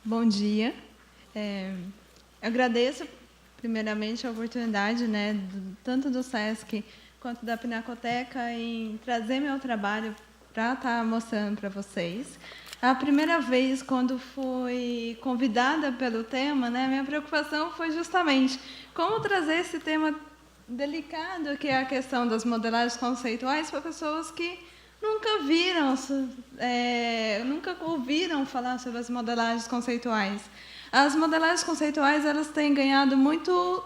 Bom dia. Eu agradeço, primeiramente, a oportunidade, né, tanto do SESC quanto da Pinacoteca em trazer meu trabalho para estar mostrando para vocês. A primeira vez, quando fui convidada pelo tema, né, minha preocupação foi justamente como trazer esse tema delicado, que é a questão das modelagens conceituais, para pessoas que nunca viram, nunca ouviram falar sobre as modelagens conceituais. As modelagens conceituais elas têm ganhado muito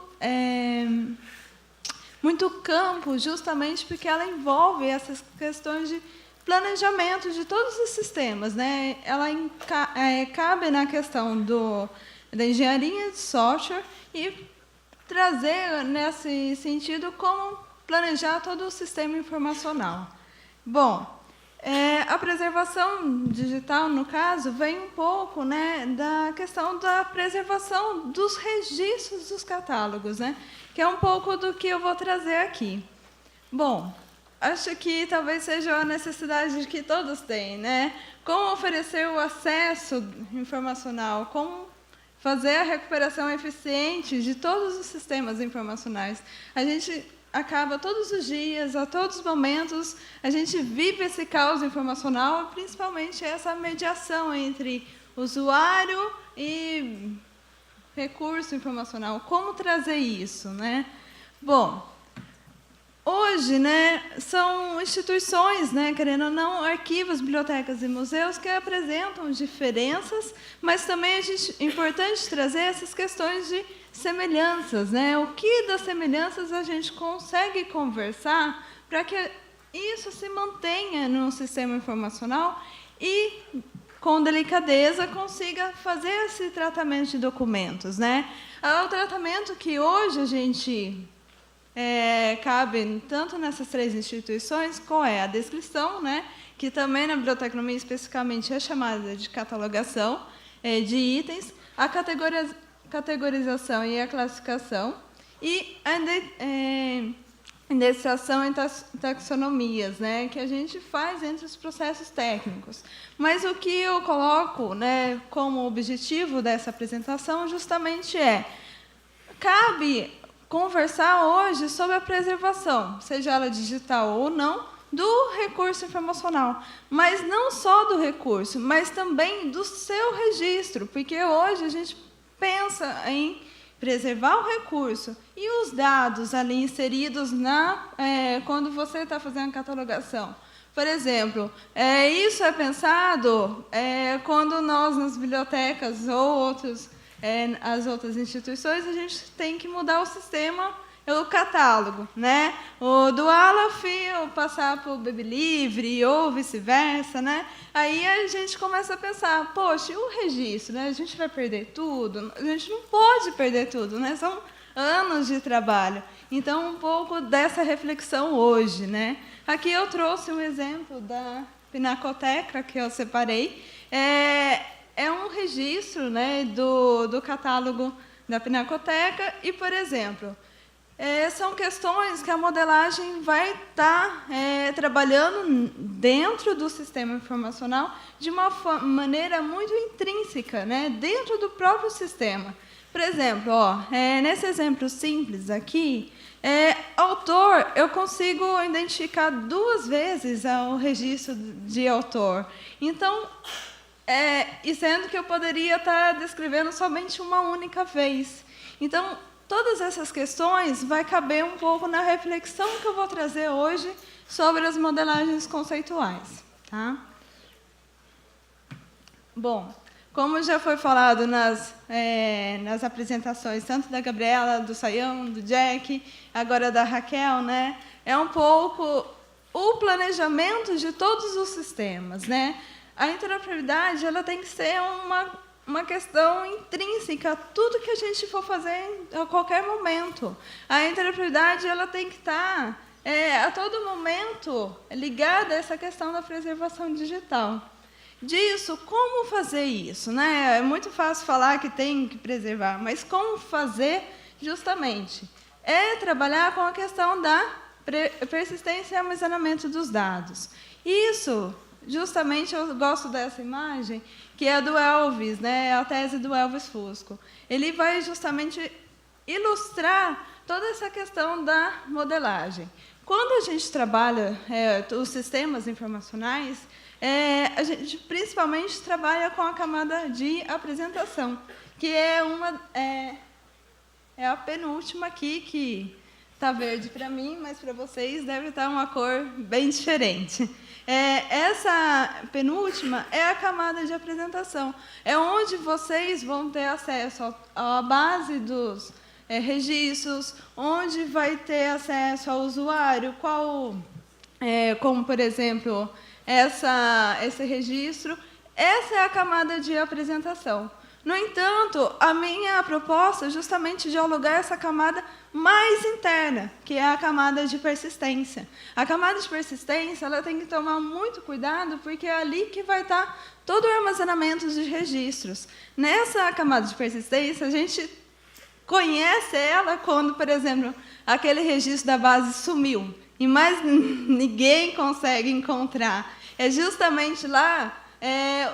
campo, justamente porque ela envolve essas questões de planejamento de todos os sistemas, né? Ela cabe na questão da engenharia de software e trazer, nesse sentido, como planejar todo o sistema informacional. Bom, a preservação digital, no caso, vem um pouco, né, da questão da preservação dos registros dos catálogos, né, que é um pouco do que eu vou trazer aqui. Bom, acho que talvez seja a necessidade que todos têm, né? Como oferecer o acesso informacional, como fazer a recuperação eficiente de todos os sistemas informacionais. A gente acaba todos os dias, a todos os momentos, a gente vive esse caos informacional, principalmente essa mediação entre usuário e recurso informacional. Como trazer isso, né? Bom, hoje, né, são instituições, né, querendo ou não, arquivos, bibliotecas e museus que apresentam diferenças, mas também é importante trazer essas questões de semelhanças, né? O que das semelhanças a gente consegue conversar para que isso se mantenha no sistema informacional e, com delicadeza, consiga fazer esse tratamento de documentos, né? O tratamento que hoje a gente cabe tanto nessas três instituições, qual é a descrição, né? Que também na biblioteconomia especificamente é chamada de catalogação de itens, a categorização e a classificação, e a indexação e taxonomias, né, que a gente faz entre os processos técnicos. Mas o que eu coloco, né, como objetivo dessa apresentação justamente cabe conversar hoje sobre a preservação, seja ela digital ou não, do recurso informacional, mas não só do recurso, mas também do seu registro, porque hoje a gente pensa em preservar o recurso e os dados ali inseridos quando você está fazendo a catalogação. Por exemplo, isso é pensado quando nós, nas bibliotecas ou as outras instituições, a gente tem que mudar o sistema, o catálogo, né? O do Aleph passar para o Baby Livre ou vice-versa, né? Aí a gente começa a pensar, poxa, e o registro, né? A gente vai perder tudo? A gente não pode perder tudo, né? São anos de trabalho. Então, um pouco dessa reflexão hoje, né? Aqui eu trouxe um exemplo da Pinacoteca que eu separei. É um registro, né, do catálogo da Pinacoteca e, por exemplo, são questões que a modelagem vai estar trabalhando dentro do sistema informacional de uma maneira muito intrínseca, né, dentro do próprio sistema. Por exemplo, nesse exemplo simples aqui, autor, eu consigo identificar 2 vezes o registro de autor. Então, e sendo que eu poderia estar descrevendo somente uma única vez. Então, todas essas questões vai caber um pouco na reflexão que eu vou trazer hoje sobre as modelagens conceituais. Tá? Bom, como já foi falado nas apresentações, tanto da Gabriela, do Sayão, do Jack, agora da Raquel, né, é um pouco o planejamento de todos os sistemas, né? A interoperabilidade ela tem que ser uma questão intrínseca a tudo que a gente for fazer a qualquer momento. A interoperabilidade ela tem que estar a todo momento ligada a essa questão da preservação digital. Disso, como fazer isso, né? É muito fácil falar que tem que preservar, mas como fazer justamente? Trabalhar com a questão da persistência e armazenamento dos dados. Isso, justamente, eu gosto dessa imagem, que é a do Elvis, né, a tese do Elvis Fusco. Ele vai justamente ilustrar toda essa questão da modelagem. Quando a gente trabalha os sistemas informacionais, a gente principalmente trabalha com a camada de apresentação, que é a penúltima aqui, que está verde para mim, mas para vocês deve estar uma cor bem diferente. Essa penúltima é a camada de apresentação. É onde vocês vão ter acesso à base dos registros, onde vai ter acesso ao usuário, como, por exemplo, esse registro. Essa é a camada de apresentação. No entanto, a minha proposta é justamente dialogar essa camada mais interna, que é a camada de persistência. A camada de persistência ela tem que tomar muito cuidado, porque é ali que vai estar todo o armazenamento de registros. Nessa camada de persistência, a gente conhece ela quando, por exemplo, aquele registro da base sumiu e mais ninguém consegue encontrar. É justamente lá,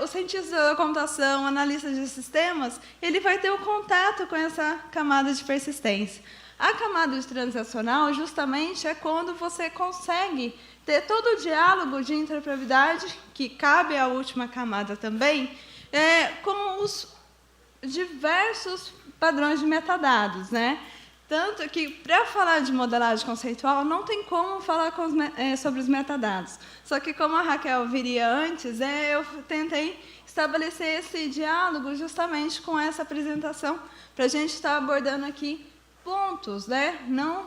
o cientista da computação, analista de sistemas, ele vai ter o contato com essa camada de persistência. A camada de transacional, justamente, é quando você consegue ter todo o diálogo de interoperabilidade, que cabe à última camada também, com os diversos padrões de metadados, né? Tanto que, para falar de modelagem conceitual, não tem como falar sobre os metadados. Só que, como a Raquel viria antes, eu tentei estabelecer esse diálogo justamente com essa apresentação, para a gente estar abordando aqui pontos, né? Não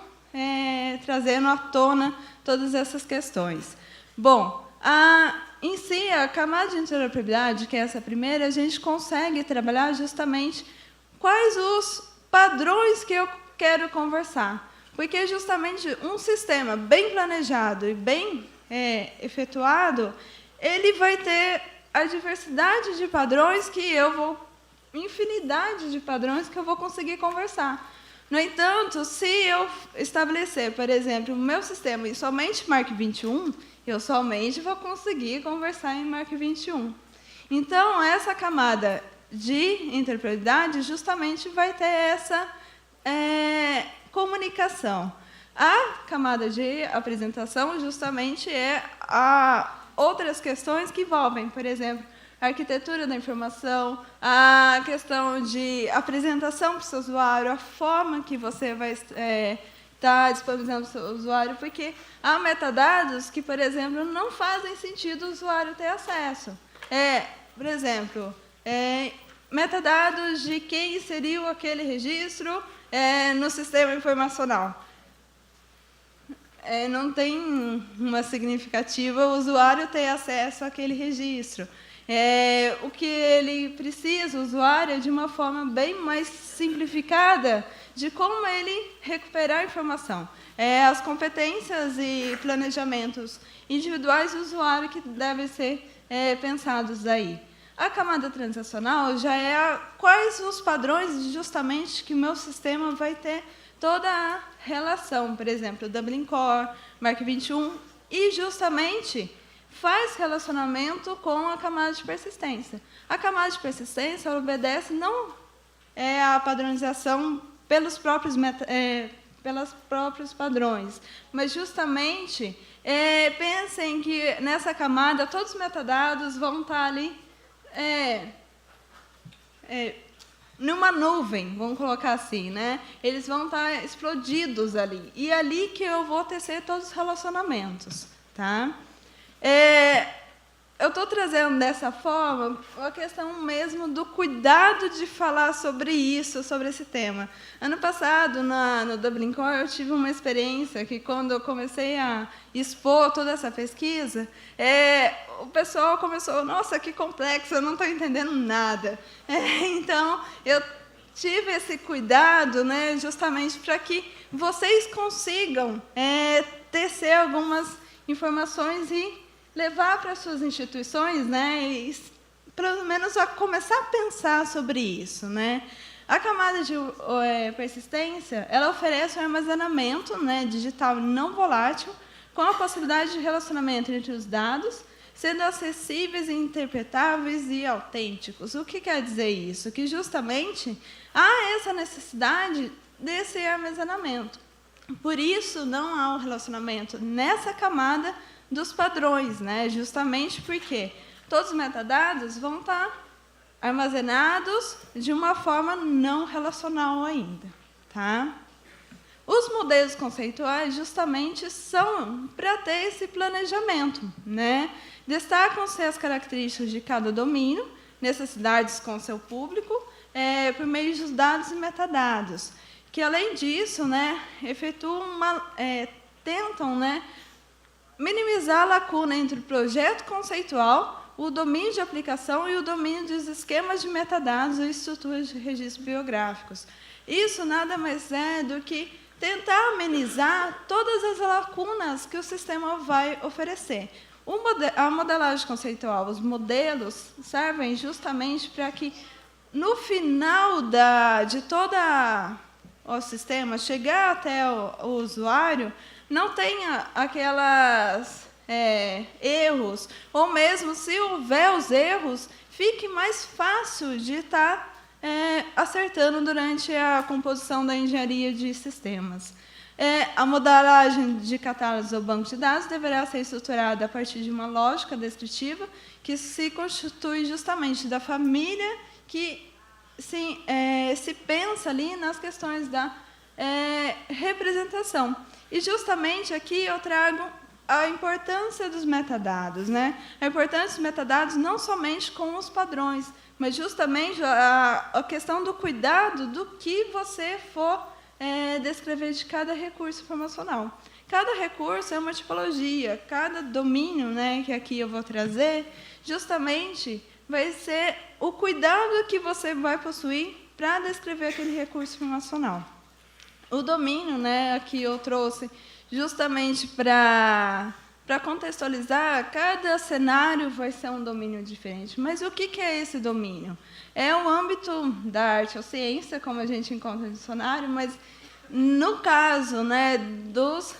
trazendo à tona todas essas questões. Bom, em si, a camada de interoperabilidade, que é essa primeira, a gente consegue trabalhar justamente quais os padrões que eu quero conversar. Porque, justamente, um sistema bem planejado e bem efetuado, ele vai ter a diversidade de padrões infinidade de padrões que eu vou conseguir conversar. No entanto, se eu estabelecer, por exemplo, o meu sistema em somente Mark 21, eu somente vou conseguir conversar em Mark 21. Então, essa camada de interoperabilidade justamente vai ter essa comunicação. A camada de apresentação justamente outras questões que envolvem, por exemplo, a arquitetura da informação, a questão de apresentação para o seu usuário, a forma que você vai estar disponibilizando para o seu usuário, porque há metadados que, por exemplo, não fazem sentido o usuário ter acesso. Por exemplo, metadados de quem inseriu aquele registro no sistema informacional. Não tem uma significativa o usuário ter acesso àquele registro. O que ele precisa, o usuário, é de uma forma bem mais simplificada de como ele recuperar a informação. As competências e planejamentos individuais do usuário que devem ser pensados aí. A camada transacional já é quais os padrões justamente que o meu sistema vai ter toda a relação, por exemplo, Dublin Core, Mark 21, e justamente faz relacionamento com a camada de persistência. A camada de persistência ela obedece não a padronização pelos próprios padrões, mas justamente pensem que nessa camada todos os metadados vão estar ali numa nuvem, vamos colocar assim, né? Eles vão estar explodidos ali. E é ali que eu vou tecer todos os relacionamentos, tá? Eu estou trazendo dessa forma a questão mesmo do cuidado de falar sobre isso, sobre esse tema. Ano passado, no Dublin Core, eu tive uma experiência que, quando eu comecei a expor toda essa pesquisa, o pessoal começou, nossa, que complexo, eu não estou entendendo nada. Então, eu tive esse cuidado, né, justamente para que vocês consigam tecer algumas informações e levar para as suas instituições, né, e pelo menos a começar a pensar sobre isso, né? A camada de persistência, ela oferece um armazenamento, né, digital não volátil, com a possibilidade de relacionamento entre os dados, sendo acessíveis, interpretáveis e autênticos. O que quer dizer isso? Que justamente há essa necessidade desse armazenamento. Por isso, não há um relacionamento nessa camada dos padrões, né? Justamente porque todos os metadados vão estar armazenados de uma forma não relacional ainda. Tá? Os modelos conceituais justamente são para ter esse planejamento, né? Destacam-se as características de cada domínio, necessidades com seu público, por meio dos dados e metadados, que, além disso, né, tentam, né, minimizar a lacuna entre o projeto conceitual, o domínio de aplicação e o domínio dos esquemas de metadados ou estruturas de registros biográficos. Isso nada mais é do que tentar amenizar todas as lacunas que o sistema vai oferecer. A modelagem conceitual, os modelos, servem justamente para que, no final de todo o sistema, chegar até o usuário, não tenha aquelas erros, ou mesmo se houver os erros, fique mais fácil de estar acertando durante a composição da engenharia de sistemas. A modelagem de catálogos ou banco de dados deverá ser estruturada a partir de uma lógica descritiva que se constitui justamente da família que se pensa ali nas questões da representação. E justamente aqui eu trago a importância dos metadados, né? A importância dos metadados não somente com os padrões, mas justamente a questão do cuidado do que você for descrever de cada recurso informacional. Cada recurso é uma tipologia, cada domínio, né, que aqui eu vou trazer, justamente vai ser o cuidado que você vai possuir para descrever aquele recurso informacional. O domínio, né, aqui eu trouxe justamente para contextualizar, cada cenário vai ser um domínio diferente. Mas o que é esse domínio? É o âmbito da arte ou ciência, como a gente encontra no dicionário, mas, no caso, né, dos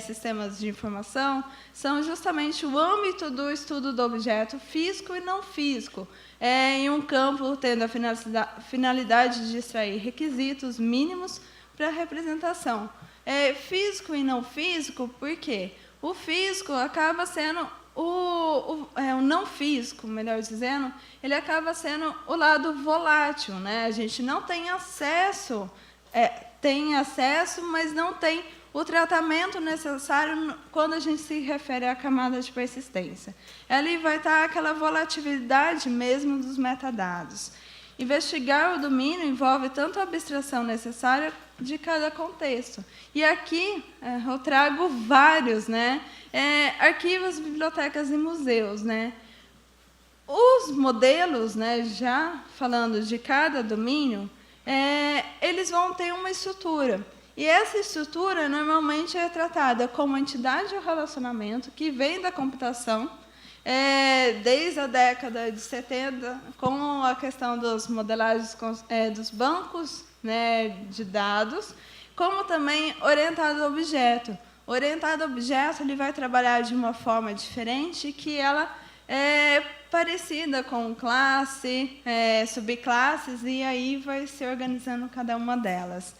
sistemas de informação, são justamente o âmbito do estudo do objeto físico e não físico, em um campo tendo a finalidade de extrair requisitos mínimos para a representação. Físico e não físico, por quê? O físico acaba sendo o não físico, melhor dizendo, ele acaba sendo o lado volátil, né? A gente não tem acesso, tem acesso, mas não tem o tratamento necessário quando a gente se refere à camada de persistência. Ali vai estar aquela volatilidade mesmo dos metadados. Investigar o domínio envolve tanto a abstração necessária de cada contexto. E aqui eu trago vários, né? Arquivos, bibliotecas e museus, né? Os modelos, né, já falando de cada domínio, eles vão ter uma estrutura. E essa estrutura normalmente é tratada como entidade ou relacionamento que vem da computação, desde a década de 70, com a questão das modelagens dos bancos, né, de dados, como também orientado a objeto. Orientado a objeto, ele vai trabalhar de uma forma diferente, que ela é parecida com classe, subclasses, e aí vai se organizando cada uma delas.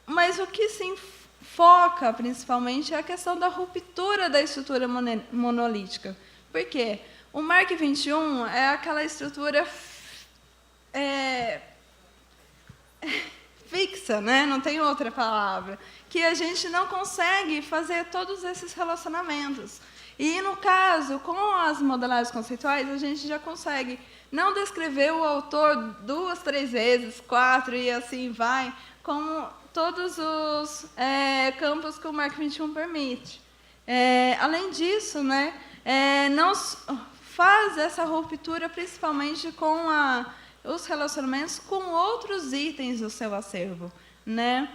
Mas o que se foca, principalmente, é a questão da ruptura da estrutura monolítica. Por quê? O MARC 21 é aquela estrutura fixa, né? Não tem outra palavra, que a gente não consegue fazer todos esses relacionamentos. E, no caso, com as modelagens conceituais, a gente já consegue não descrever o autor 2, 3 vezes, 4, e assim vai, como todos os campos que o MARC 21 permite. Além disso, né, não faz essa ruptura principalmente com os relacionamentos com outros itens do seu acervo, né?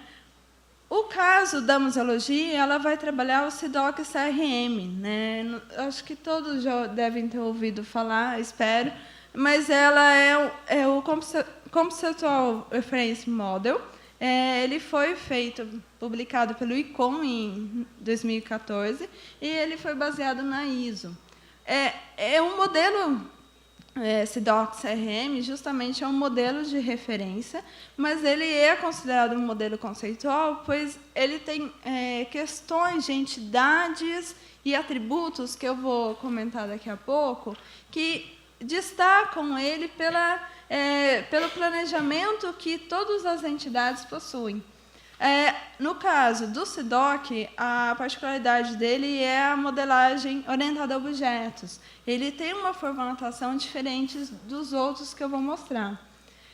O caso da museologia, ela vai trabalhar o CIDOC CRM, né? Acho que todos já devem ter ouvido falar, espero, mas ela é o Conceptual Reference Model. Ele foi publicado pelo ICOM em 2014, e ele foi baseado na ISO. É um modelo, SIDOC CRM, justamente é um modelo de referência, mas ele é considerado um modelo conceitual, pois ele tem questões de entidades e atributos, que eu vou comentar daqui a pouco, que destacam ele pelo planejamento que todas as entidades possuem. No caso do SIDOC, a particularidade dele é a modelagem orientada a objetos. Ele tem uma formatação diferente dos outros que eu vou mostrar.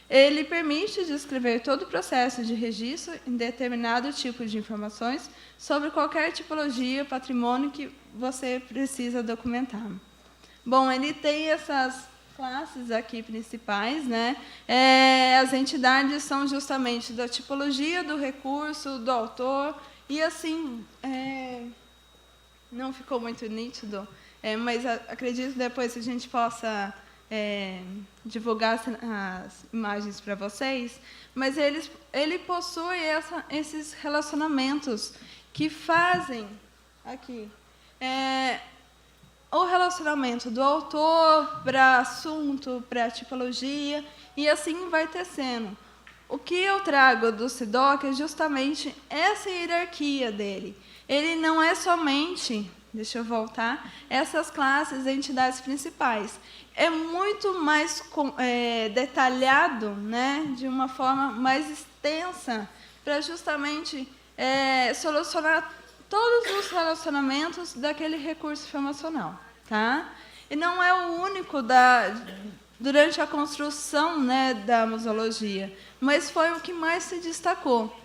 Ele permite descrever todo o processo de registro em determinado tipo de informações sobre qualquer tipologia, patrimônio que você precisa documentar. Bom, ele tem essas classes aqui principais, né? As entidades são justamente da tipologia do recurso, do autor, e assim, não ficou muito nítido, mas acredito que depois a gente possa divulgar as imagens para vocês, mas ele possui esses relacionamentos que fazem aqui o relacionamento do autor para assunto, para tipologia, e assim vai tecendo. O que eu trago do SIDOC é justamente essa hierarquia dele. Ele não é somente, deixa eu voltar, essas classes, entidades principais. É muito mais detalhado, né, de uma forma mais extensa, para justamente solucionar todos os relacionamentos daquele recurso informacional. Tá? E não é o único durante a construção, né, da museologia, mas foi o que mais se destacou.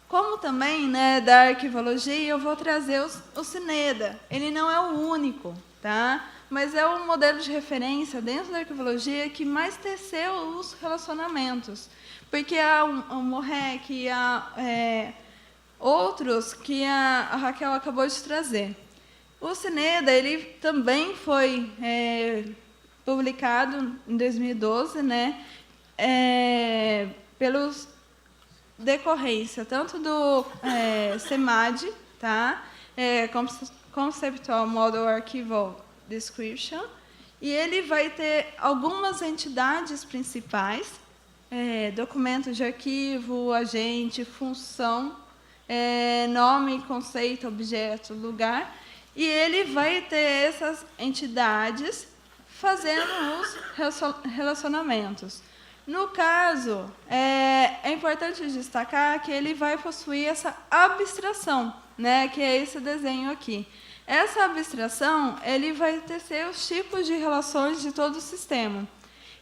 Como também, né, da arquivologia, eu vou trazer o CINEDA. Ele não é o único, tá? Mas é o modelo de referência dentro da arquivologia que mais teceu os relacionamentos. Porque há o MOREC, há outros que a Raquel acabou de trazer. O CINEDA, ele também foi publicado em 2012, né, pelos decorrência tanto do CEMAD, tá, Conceptual Model Archival Description, e ele vai ter algumas entidades principais, documentos de arquivo, agente, função, nome, conceito, objeto, lugar, e ele vai ter essas entidades fazendo os relacionamentos. No caso, é importante destacar que ele vai possuir essa abstração, né, que é esse desenho aqui. Essa abstração, ele vai tecer os tipos de relações de todo o sistema.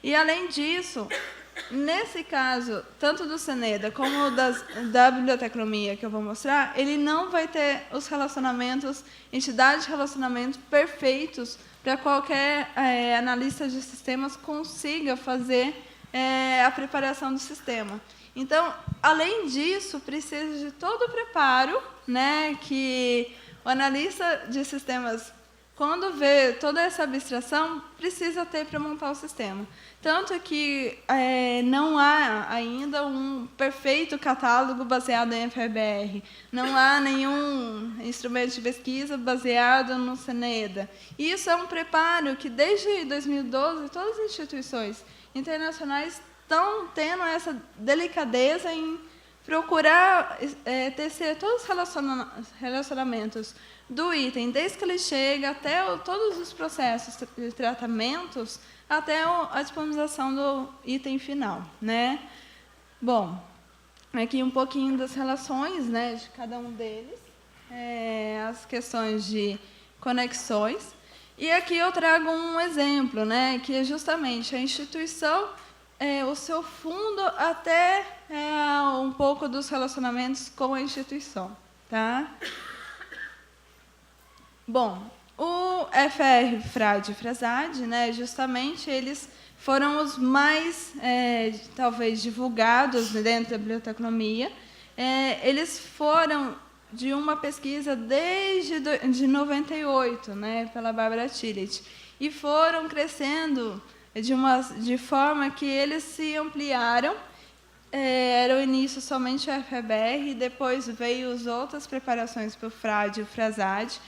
E, além disso, nesse caso, tanto do CINEDA como da bibliotecnomia que eu vou mostrar, ele não vai ter os relacionamentos, entidades de relacionamento perfeitos para qualquer analista de sistemas consiga fazer a preparação do sistema. Então, além disso, precisa de todo o preparo, né, que o analista de sistemas, quando vê toda essa abstração, precisa ter para montar o sistema. Tanto que não há ainda um perfeito catálogo baseado em FRBR. Não há nenhum instrumento de pesquisa baseado no CINEDA. Isso é um preparo que, desde 2012, todas as instituições internacionais estão tendo essa delicadeza em procurar tecer todos os relacionamentos do item, desde que ele chega até todos os processos de tratamentos, até a disponibilização do item final, né? Bom, aqui um pouquinho das relações, né, de cada um deles, as questões de conexões. E aqui eu trago um exemplo, né, que é justamente a instituição, o seu fundo, até um pouco dos relacionamentos com a instituição. Tá? Bom, o FR, FRAD e FRASAD, né, justamente, eles foram os mais, talvez, divulgados dentro da bibliotecnomia. Eles foram de uma pesquisa de 98, né, pela Bárbara Tillet, e foram crescendo de forma que eles se ampliaram. Era o início somente o FBR, e depois veio as outras preparações para o FRAD e o FRASAD.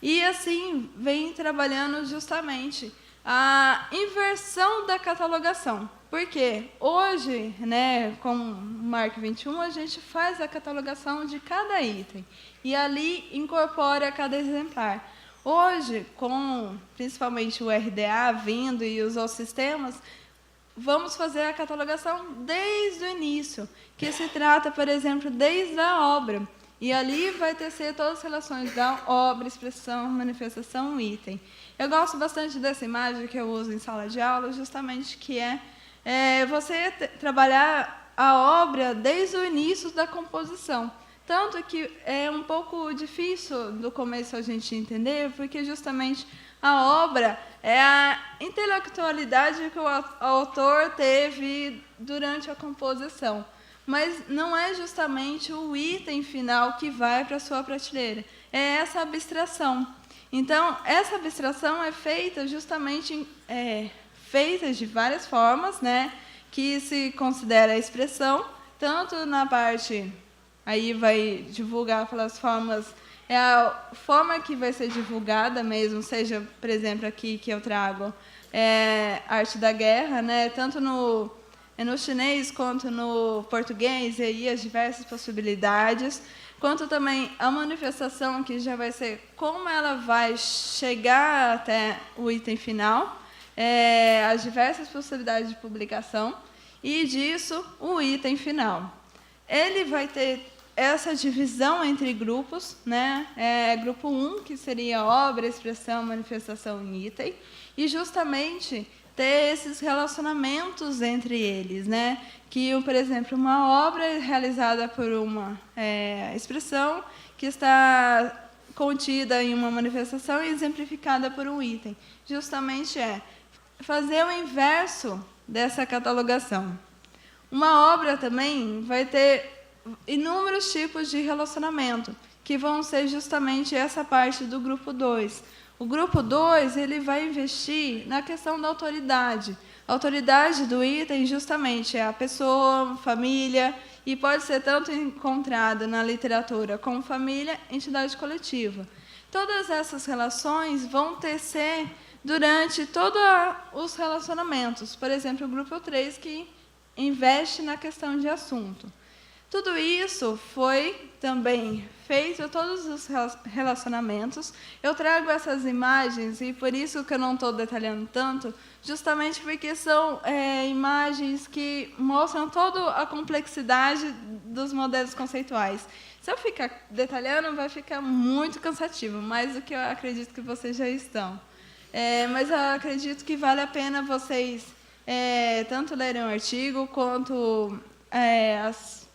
E, assim, vem trabalhando justamente a inversão da catalogação. Porque hoje, né, com o MARC 21, a gente faz a catalogação de cada item e ali incorpora cada exemplar. Hoje, com principalmente o RDA vindo e os outros sistemas, vamos fazer a catalogação desde o início, que se trata, por exemplo, desde a obra. E ali vai tecer todas as relações da obra, expressão, manifestação, item. Eu gosto bastante dessa imagem que eu uso em sala de aula, justamente que você trabalhar a obra desde o início da composição. Tanto que é um pouco difícil no começo a gente entender, porque justamente a obra é a intelectualidade que o autor teve durante a composição. Mas não é justamente o item final que vai para a sua prateleira, é essa abstração. Então, essa abstração é feita justamente feita de várias formas, né, que se considera a expressão, tanto na parte, aí vai divulgar pelas formas, é a forma que vai ser divulgada mesmo, seja, por exemplo, aqui que eu trago, arte da guerra, né, tanto no chinês quanto no português, e aí as diversas possibilidades, quanto também a manifestação, que já vai ser como ela vai chegar até o item final, as diversas possibilidades de publicação, e disso o item final. Ele vai ter essa divisão entre grupos, né? Grupo 1, que seria obra, expressão, manifestação e item, e justamente ter esses relacionamentos entre eles, né? Que, por exemplo, uma obra é realizada por uma expressão que está contida em uma manifestação e exemplificada por um item. Justamente fazer o inverso dessa catalogação. Uma obra também vai ter inúmeros tipos de relacionamento, que vão ser justamente essa parte do grupo 2. O grupo 2 ele vai investir na questão da autoridade. A autoridade do item justamente é a pessoa, família, e pode ser tanto encontrada na literatura como família, entidade coletiva. Todas essas relações vão tecer durante todos os relacionamentos. Por exemplo, o grupo 3, que investe na questão de assunto. Tudo isso foi também feito, todos os relacionamentos. Eu trago essas imagens, e por isso que eu não estou detalhando tanto, justamente porque são imagens que mostram toda a complexidade dos modelos conceituais. Se eu ficar detalhando, vai ficar muito cansativo, mais do que eu acredito que vocês já estão. Mas eu acredito que vale a pena vocês tanto lerem o artigo, quanto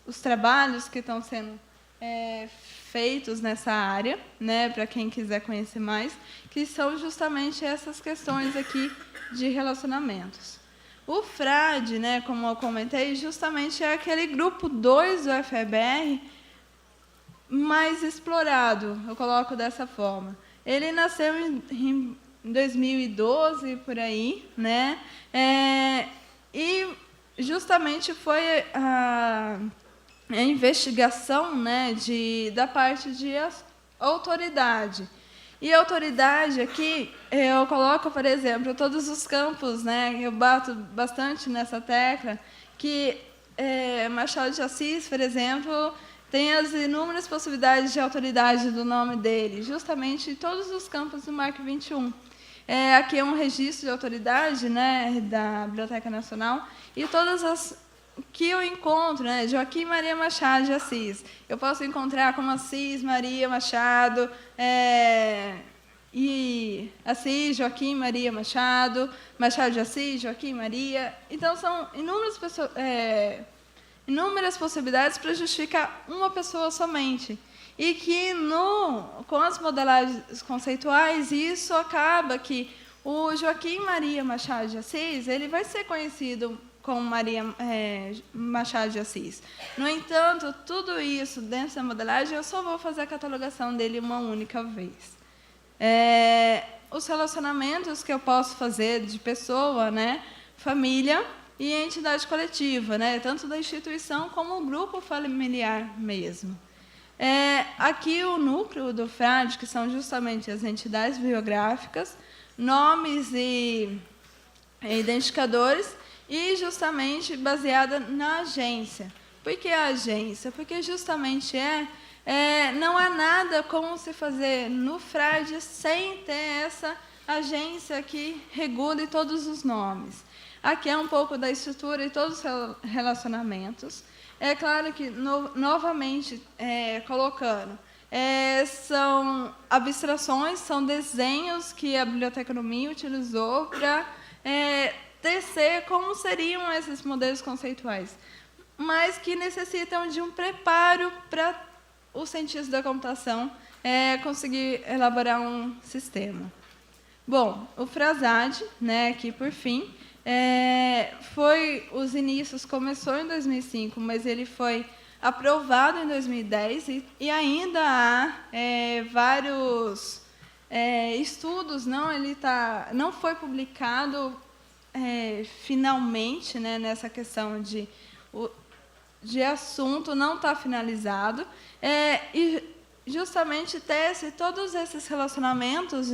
os trabalhos que estão sendo feitos nessa área, né, para quem quiser conhecer mais, que são justamente essas questões aqui de relacionamentos. O FRAD, né, como eu comentei, justamente é aquele grupo 2 do FEBR mais explorado, eu coloco dessa forma. Ele nasceu em 2012, por aí, né, e justamente foi a investigação, né, da parte de autoridade. E a autoridade aqui, eu coloco, por exemplo, todos os campos, né, eu bato bastante nessa tecla, que Machado de Assis, por exemplo, tem as inúmeras possibilidades de autoridade do nome dele, justamente em todos os campos do MARC 21. Aqui é um registro de autoridade, né, da Biblioteca Nacional, e todas as que eu encontro, né, Joaquim Maria Machado de Assis. Eu posso encontrar como Assis Maria Machado, e Assis, Joaquim Maria Machado, Machado de Assis, Joaquim Maria. Então, são inúmeras possibilidades para justificar uma pessoa somente. E que, com as modelagens conceituais, isso acaba que o Joaquim Maria Machado de Assis ele vai ser conhecido como Machado de Assis. No entanto, tudo isso dentro da modelagem, eu só vou fazer a catalogação dele uma única vez. Os relacionamentos que eu posso fazer de pessoa, né, família e entidade coletiva, né, tanto da instituição como o grupo familiar mesmo. Aqui o núcleo do FRAD, que são justamente as entidades biográficas, nomes e identificadores, e justamente baseada na agência. Por que a agência? Porque justamente não há nada como se fazer no FRAD sem ter essa agência que regule todos os nomes. Aqui é um pouco da estrutura e todos os relacionamentos. É claro que, novamente, colocando, são abstrações, são desenhos que a Biblioteca do Minho utilizou para tecer como seriam esses modelos conceituais, mas que necessitam de um preparo para os cientistas da computação conseguir elaborar um sistema. Bom, o FRASAD, aqui por fim, os inícios começou em 2005, mas ele foi aprovado em 2010 e ainda há vários estudos, não foi publicado finalmente, nessa questão de assunto, não está finalizado, e justamente tece todos esses relacionamentos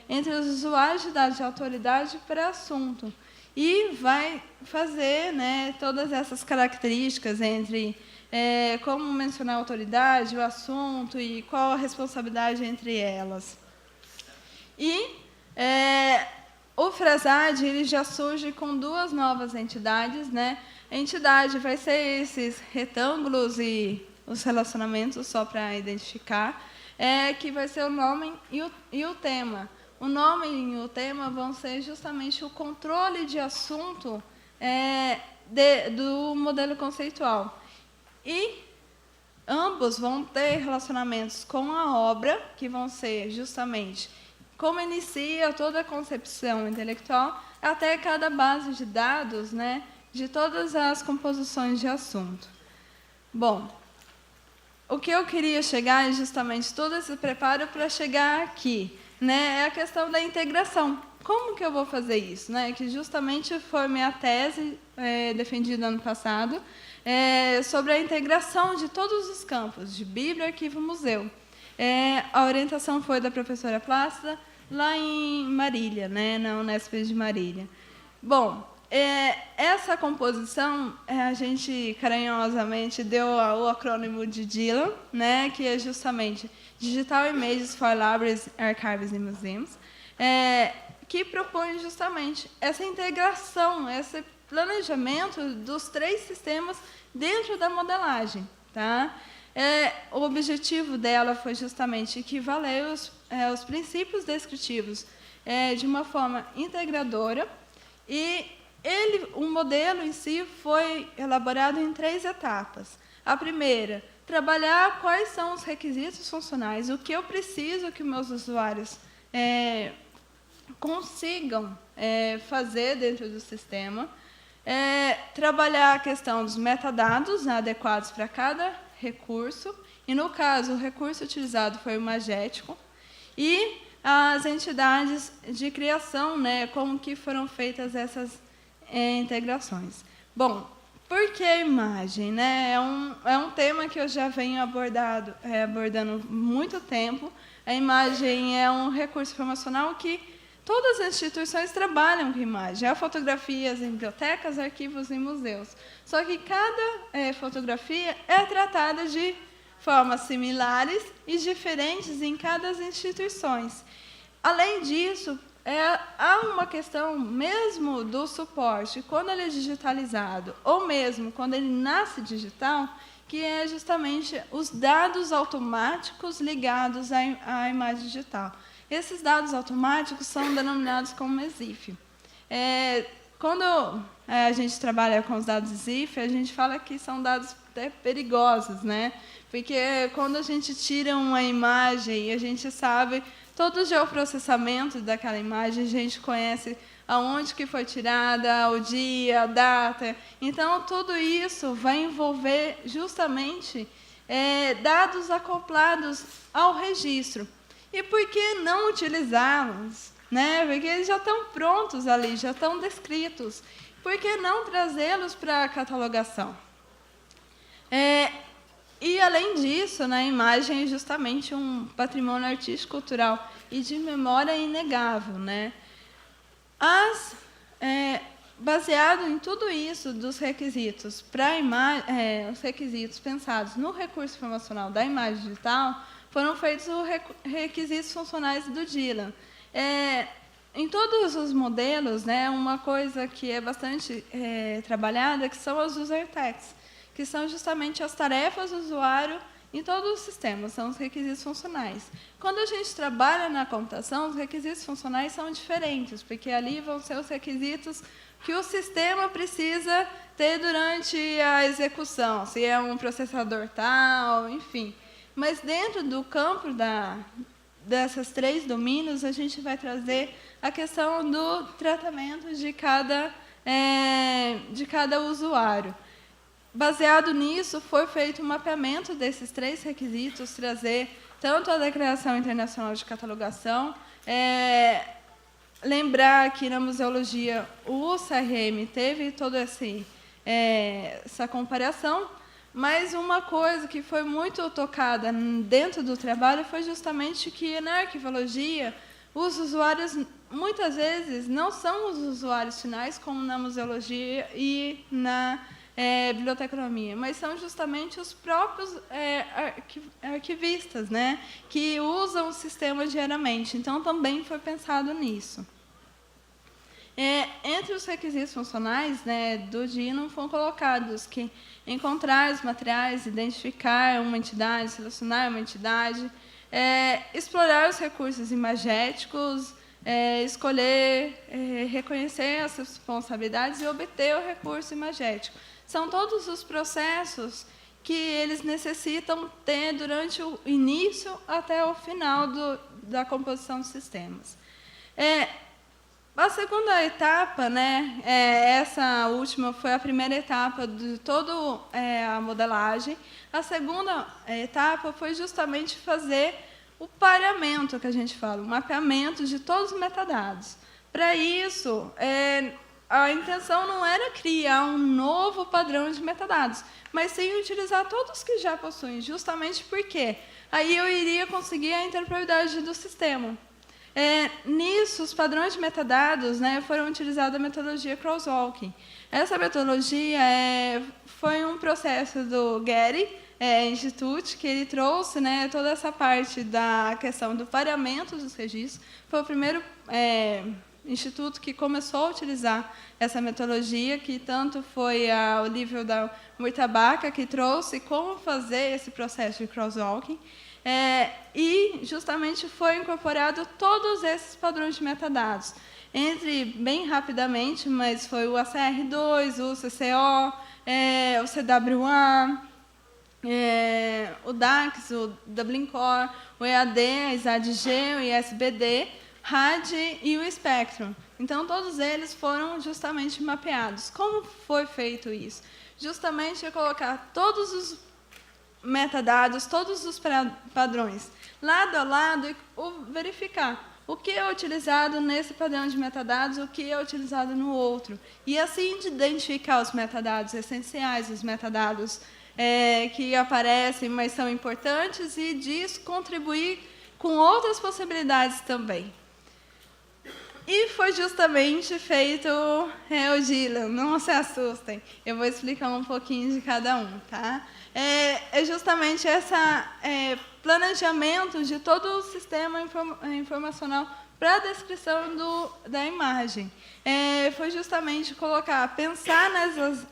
entre os usuários de dados de autoridade para assunto. E vai fazer todas essas características entre como mencionar a autoridade, o assunto e qual a responsabilidade entre elas. E o FRASAD ele já surge com duas novas entidades. A entidade vai ser esses retângulos e os relacionamentos, só para identificar, que vai ser o nome e o tema. O nome e o tema vão ser justamente o controle de assunto do modelo conceitual. E ambos vão ter relacionamentos com a obra, que vão ser justamente como inicia toda a concepção intelectual, até cada base de dados, de todas as composições de assunto. Bom, o que eu queria chegar é justamente todo esse preparo para chegar aqui. É a questão da integração. Como que eu vou fazer isso? Que justamente foi minha tese defendida ano passado, sobre a integração de todos os campos, de Bíblia, Arquivo e Museu. A orientação foi da professora Plácida, lá em Marília, na Unesp de Marília. Bom, essa composição, a gente carinhosamente deu o acrônimo de DILAM, que é justamente Digital Images for Libraries, Archives and Museums, que propõe justamente essa integração, esse planejamento dos três sistemas dentro da modelagem. O objetivo dela foi justamente equivaler os princípios descritivos de uma forma integradora, e o modelo em si foi elaborado em 3 etapas. A primeira, trabalhar quais são os requisitos funcionais, o que eu preciso que meus usuários consigam fazer dentro do sistema. Trabalhar a questão dos metadados adequados para cada recurso, e, no caso, o recurso utilizado foi o magético, e as entidades de criação, como que foram feitas essas integrações. Bom, por que a imagem? É um tema que eu já venho abordando há muito tempo. A imagem é um recurso informacional que todas as instituições trabalham com imagem. Há fotografias em bibliotecas, arquivos e museus. Só que cada fotografia é tratada de formas similares e diferentes em cada das instituições. Além disso, há uma questão mesmo do suporte, quando ele é digitalizado, ou mesmo quando ele nasce digital, que é justamente os dados automáticos ligados à imagem digital. Esses dados automáticos são denominados como EXIF. Quando a gente trabalha com os dados EXIF, a gente fala que são dados até perigosos, porque quando a gente tira uma imagem, a gente sabe todo o geoprocessamento daquela imagem, a gente conhece aonde que foi tirada, o dia, a data. Então, tudo isso vai envolver justamente dados acoplados ao registro. E por que não utilizá-los? Porque eles já estão prontos ali, já estão descritos. Por que não trazê-los para a catalogação? E, além disso, né, a imagem é justamente um patrimônio artístico, cultural e de memória inegável, né? Baseado em tudo isso dos requisitos os requisitos pensados no recurso informacional da imagem digital, foram feitos os requisitos funcionais do DILA. Em todos os modelos, né, uma coisa que é bastante trabalhada, que são as user tags, que são justamente as tarefas do usuário em todos os sistemas, são os requisitos funcionais. Quando a gente trabalha na computação, os requisitos funcionais são diferentes, porque ali vão ser os requisitos que o sistema precisa ter durante a execução, se é um processador tal, enfim. Mas dentro do campo dessas 3 domínios, a gente vai trazer a questão do tratamento de cada usuário. Baseado nisso, foi feito um mapeamento desses 3 requisitos, trazer tanto a Declaração Internacional de Catalogação, lembrar que na museologia o CRM teve toda essa comparação, mas uma coisa que foi muito tocada dentro do trabalho foi justamente que na arquivologia os usuários muitas vezes não são os usuários finais, como na museologia e na biblioteconomia, mas são justamente os próprios arquivistas, né, que usam o sistema diariamente. Então, também foi pensado nisso. Entre os requisitos funcionais, né, do DINO foram colocados que encontrar os materiais, identificar uma entidade, selecionar uma entidade, explorar os recursos imagéticos, escolher, reconhecer as responsabilidades e obter o recurso imagético. São todos os processos que eles necessitam ter durante o início até o final da composição dos sistemas. A segunda etapa, né, essa última foi a primeira etapa de toda a modelagem. A segunda etapa foi justamente fazer o pareamento, que a gente fala, o mapeamento de todos os metadados. Para isso, a intenção não era criar um novo padrão de metadados, mas sim utilizar todos que já possuem, justamente porque aí eu iria conseguir a interoperabilidade do sistema. Nisso, os padrões de metadados, né, foram utilizados a metodologia Crosswalking. Essa metodologia foi um processo do Getty Institute, que ele trouxe, né, toda essa parte da questão do pareamento dos registros. Foi o primeiro instituto que começou a utilizar essa metodologia, que tanto foi a Olívia da Murtabaka que trouxe como fazer esse processo de crosswalking. E justamente foi incorporado todos esses padrões de metadados. Bem rapidamente, mas foi o ACR2, o CCO, o CWA, o DAX, o Dublin Core, o EAD, a ISAD-G, o ISBD, RAD e o Spectrum. Então, todos eles foram justamente mapeados. Como foi feito isso? Justamente colocar todos os metadados, todos os padrões, lado a lado, e verificar o que é utilizado nesse padrão de metadados, o que é utilizado no outro. E, assim, de identificar os metadados essenciais, os metadados que aparecem, mas são importantes, e disso contribuir com outras possibilidades também. E foi justamente feito o DILA, não se assustem, eu vou explicar um pouquinho de cada um, tá? Justamente esse planejamento de todo o sistema informacional para a descrição da imagem. Foi justamente pensar nessas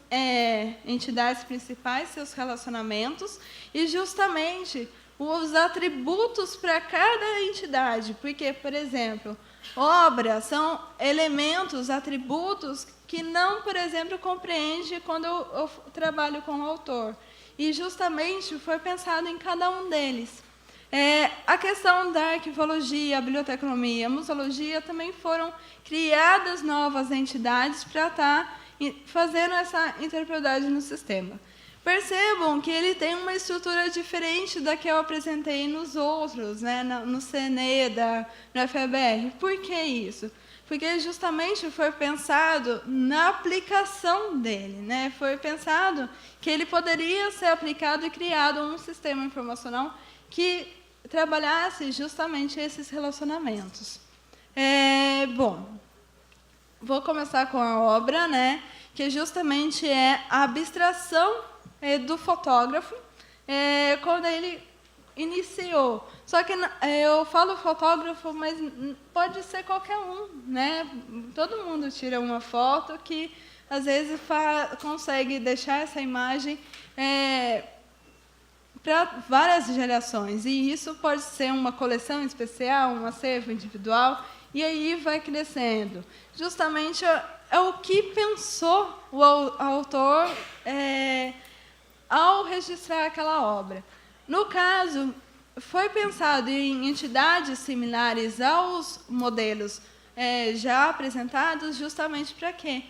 entidades principais, seus relacionamentos, e justamente os atributos para cada entidade, porque, por exemplo, obra são elementos, atributos que não, por exemplo, compreende quando eu trabalho com o autor. E justamente foi pensado em cada um deles. A questão da arquivologia, a biblioteconomia, a museologia também foram criadas novas entidades para estar fazendo essa interoperabilidade no sistema. Percebam que ele tem uma estrutura diferente da que eu apresentei nos outros, né, no CNEDA, no FEBR. Por que isso? porque justamente foi pensado na aplicação dele, né? Foi pensado que ele poderia ser aplicado e criado um sistema informacional que trabalhasse justamente esses relacionamentos. Bom, vou começar com a obra, né? Que justamente é a abstração do fotógrafo, quando ele iniciou. Só que eu falo fotógrafo, mas pode ser qualquer um, né? Todo mundo tira uma foto que, às vezes, consegue deixar essa imagem para várias gerações. E isso pode ser uma coleção especial, um acervo individual, e aí vai crescendo. Justamente é o que pensou o autor ao registrar aquela obra. No caso, foi pensado em entidades similares aos modelos já apresentados, justamente para quê?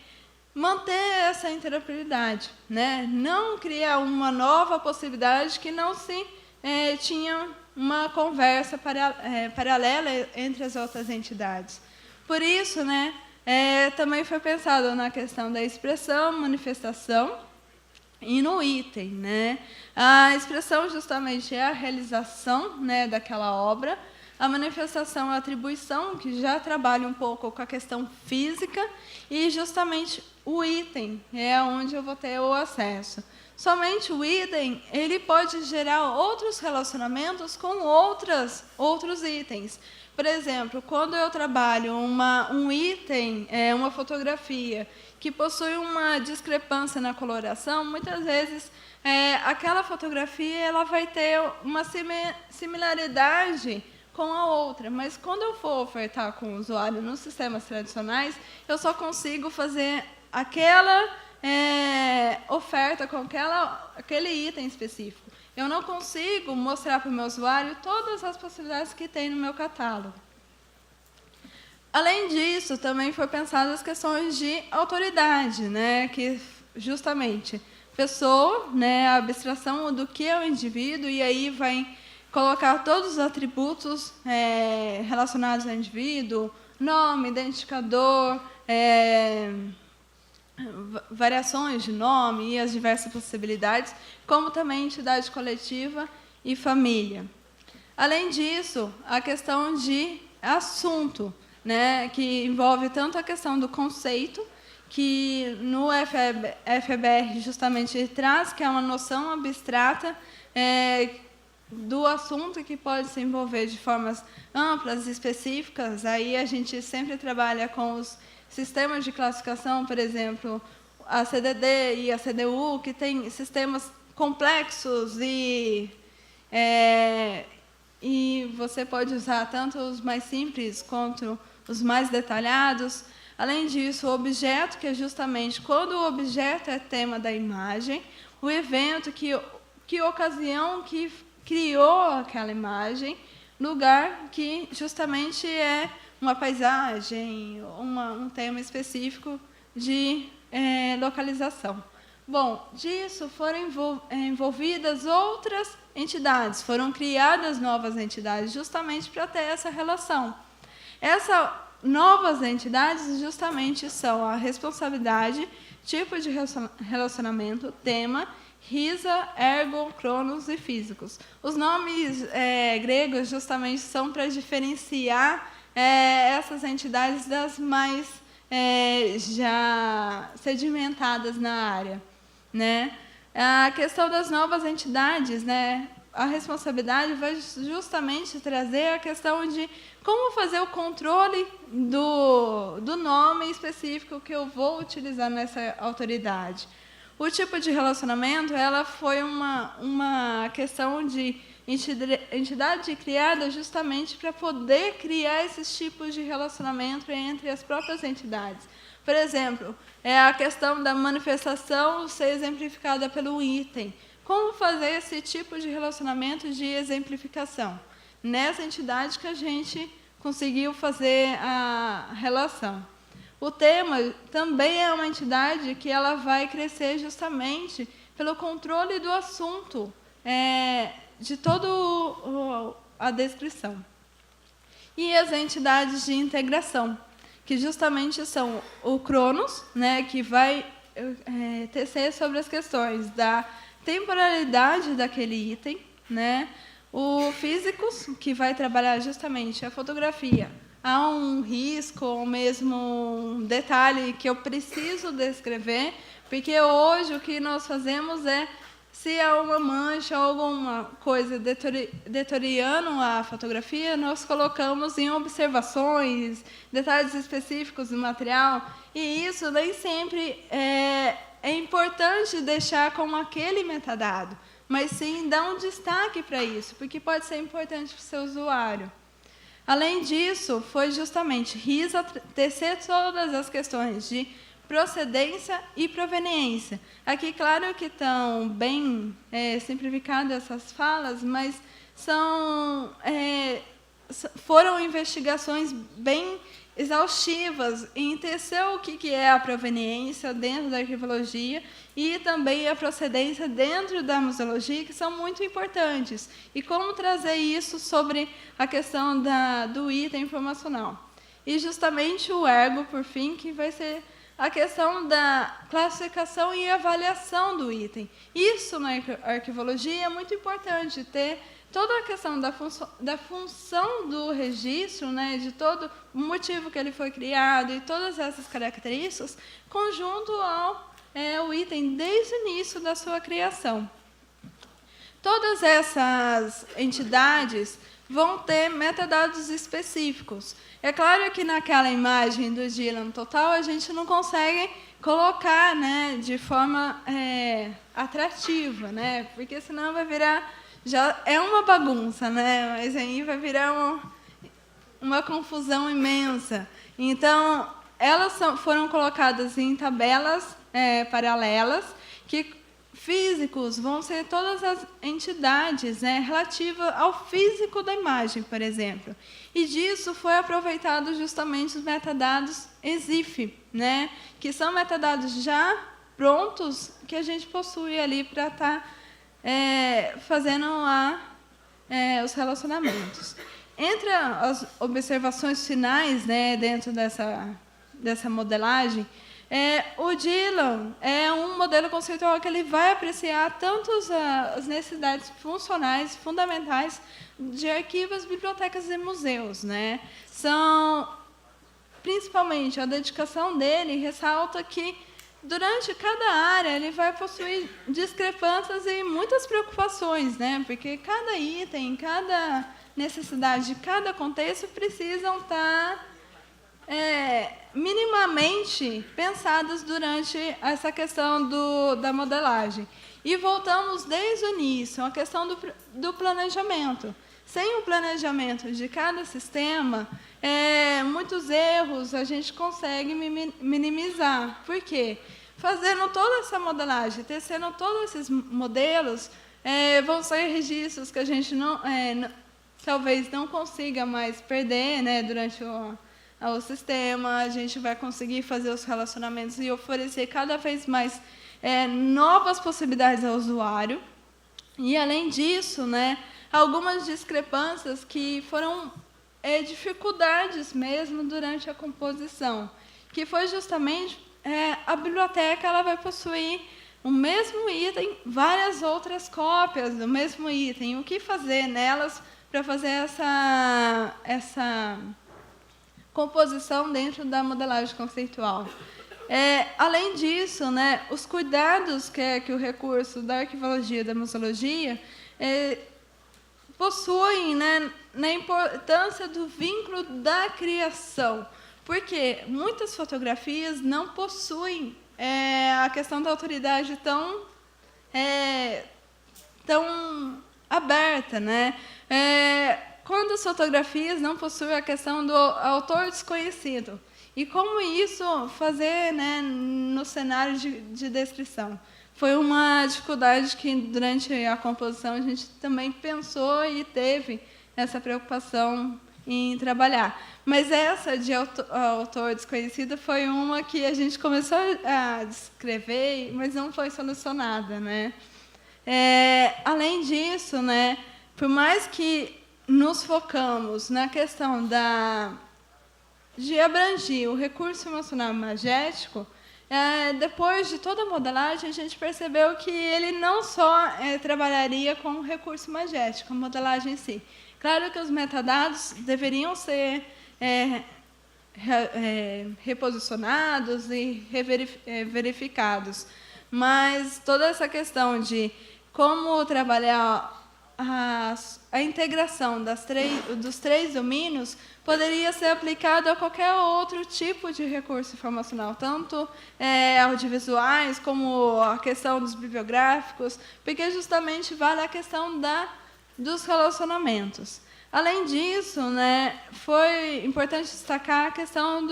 Manter essa interoperabilidade, né? Não criar uma nova possibilidade que não se tinha uma conversa paralela entre as outras entidades. Por isso, né, também foi pensado na questão da expressão, manifestação e no item, né? A expressão justamente é a realização, né, daquela obra. A manifestação é a atribuição, que já trabalha um pouco com a questão física, e justamente o item é onde eu vou ter o acesso. Somente o item ele pode gerar outros relacionamentos com outros itens. Por exemplo, quando eu trabalho um item, uma fotografia, que possui uma discrepância na coloração, muitas vezes aquela fotografia ela vai ter uma similaridade com a outra, mas quando eu for ofertar com o usuário nos sistemas tradicionais, eu só consigo fazer aquela oferta com aquele item específico. Eu não consigo mostrar para o meu usuário todas as possibilidades que tem no meu catálogo. Além disso, também foi pensado as questões de autoridade, né, que justamente pessoa, né, a abstração do que é o indivíduo, e aí vai colocar todos os atributos relacionados ao indivíduo, nome, identificador, variações de nome e as diversas possibilidades, como também entidade coletiva e família. Além disso, a questão de assunto, né, que envolve tanto a questão do conceito, que no FBR justamente traz, que é uma noção abstrata do assunto que pode se envolver de formas amplas e específicas. Aí a gente sempre trabalha com os sistemas de classificação, por exemplo, a CDD e a CDU, que tem sistemas complexos e você pode usar tanto os mais simples quanto os mais detalhados. Além disso, o objeto, que é justamente quando o objeto é tema da imagem, o evento, que ocasião que criou aquela imagem, lugar que justamente é uma paisagem, um tema específico de localização. Bom, disso foram envolvidas outras entidades, foram criadas novas entidades justamente para ter essa relação. Essas novas entidades justamente são a responsabilidade, tipo de relacionamento, tema, risa, ergo, cronos e físicos. Os nomes gregos justamente são para diferenciar essas entidades das mais já sedimentadas na área, né? A questão das novas entidades, né? A responsabilidade vai justamente trazer a questão de como fazer o controle do nome específico que eu vou utilizar nessa autoridade. O tipo de relacionamento ela foi uma questão de entidade criada justamente para poder criar esses tipos de relacionamento entre as próprias entidades. Por exemplo, a questão da manifestação ser exemplificada pelo item. Como fazer esse tipo de relacionamento de exemplificação? Nessa entidade que a gente conseguiu fazer a relação. O tema também é uma entidade que ela vai crescer justamente pelo controle do assunto, de toda a descrição. E as entidades de integração, que justamente são o Cronos, né, que vai tecer sobre as questões da temporalidade daquele item, né, o Físicos, que vai trabalhar justamente a fotografia. Há um risco, ou mesmo um detalhe que eu preciso descrever, porque hoje o que nós fazemos é, se há uma mancha ou alguma coisa deteriorando a fotografia, nós colocamos em observações, detalhes específicos do material, e isso nem sempre é importante deixar como aquele metadado, mas sim dar um destaque para isso, porque pode ser importante para o seu usuário. Além disso, foi justamente RISA tecer todas as questões de procedência e proveniência. Aqui, claro que estão bem simplificadas essas falas, mas foram investigações bem exaustivas em tecer o que é a proveniência dentro da arquivologia e também a procedência dentro da museologia, que são muito importantes. E como trazer isso sobre a questão do item informacional. E justamente o ergo, por fim, que vai ser a questão da classificação e avaliação do item. Isso na arquivologia é muito importante, ter toda a questão da função do registro, né, de todo o motivo que ele foi criado e todas essas características, conjunto ao item desde o início da sua criação. Todas essas entidades vão ter metadados específicos. É claro que naquela imagem do Dylan total a gente não consegue colocar, né, de forma atrativa, né, porque senão vai virar, já é uma bagunça, né, mas aí vai virar uma confusão imensa. Então, elas foram colocadas em tabelas paralelas, que físicos vão ser todas as entidades, né, relativas ao físico da imagem, por exemplo. E disso foi aproveitado justamente os metadados EXIF, né, que são metadados já prontos que a gente possui ali para estar fazendo os relacionamentos. Entre as observações finais, né, dentro dessa modelagem, o Dylan é um modelo conceitual que ele vai apreciar tanto as necessidades funcionais, fundamentais de arquivos, bibliotecas e museus, né? Principalmente, a dedicação dele ressalta que, durante cada área, ele vai possuir discrepâncias e muitas preocupações, né? Porque cada item, cada necessidade de cada contexto precisam estar minimamente pensadas durante essa questão da modelagem. E voltamos desde o início à questão do planejamento. Sem o planejamento de cada sistema, muitos erros a gente consegue minimizar. Por quê? Fazendo toda essa modelagem, tecendo todos esses modelos, vão ser registros que a gente talvez não consiga mais perder, né, durante o sistema. A gente vai conseguir fazer os relacionamentos e oferecer cada vez mais novas possibilidades ao usuário. E, além disso, né, algumas discrepâncias que foram dificuldades mesmo durante a composição, que foi justamente a biblioteca ela vai possuir o mesmo item, várias outras cópias do mesmo item. O que fazer nelas para fazer essa composição dentro da modelagem conceitual? Além disso, né, os cuidados que o recurso da arquivologia e da museologia possuem, né, na importância do vínculo da criação, porque muitas fotografias não possuem a questão da autoridade tão aberta, né? Quando as fotografias não possuem a questão do autor desconhecido. E como isso fazer, né, no cenário de descrição? Foi uma dificuldade que, durante a composição, a gente também pensou e teve essa preocupação em trabalhar. Mas essa de autor desconhecido foi uma que a gente começou a descrever, mas não foi solucionada, né? Além disso, né, por mais que nos focamos na questão de abranger o recurso emocional imagético, depois de toda a modelagem, a gente percebeu que ele não só trabalharia com o recurso imagético, a modelagem em si. Claro que os metadados deveriam ser reposicionados e verificados, mas toda essa questão de como trabalhar a integração dos três domínios poderia ser aplicado a qualquer outro tipo de recurso informacional, tanto audiovisuais como a questão dos bibliográficos, porque justamente vale a questão dos relacionamentos. Além disso, né, foi importante destacar a questão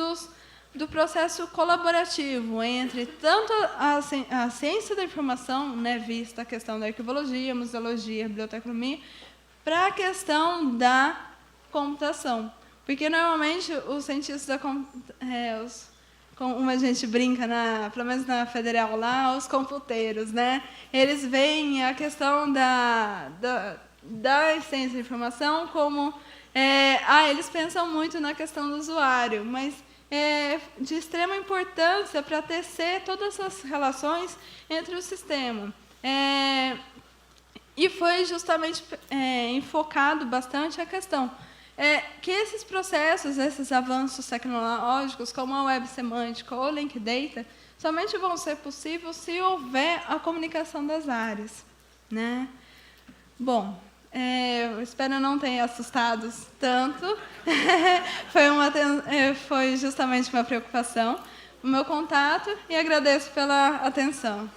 do processo colaborativo entre tanto a ciência da informação, né, vista a questão da arquivologia, museologia, biblioteconomia, para a questão da computação. Porque, normalmente, os cientistas como a gente brinca, pelo menos na Federal lá, os computeiros, né, eles veem a questão da ciência da informação como... eles pensam muito na questão do usuário, mas de extrema importância para tecer todas essas relações entre o sistema. E foi justamente enfocado bastante a questão que esses processos, esses avanços tecnológicos, como a web semântica ou link data, somente vão ser possíveis se houver a comunicação das áreas, né? Bom, eu espero não ter assustado tanto. Foi justamente uma preocupação, o meu contato, e agradeço pela atenção.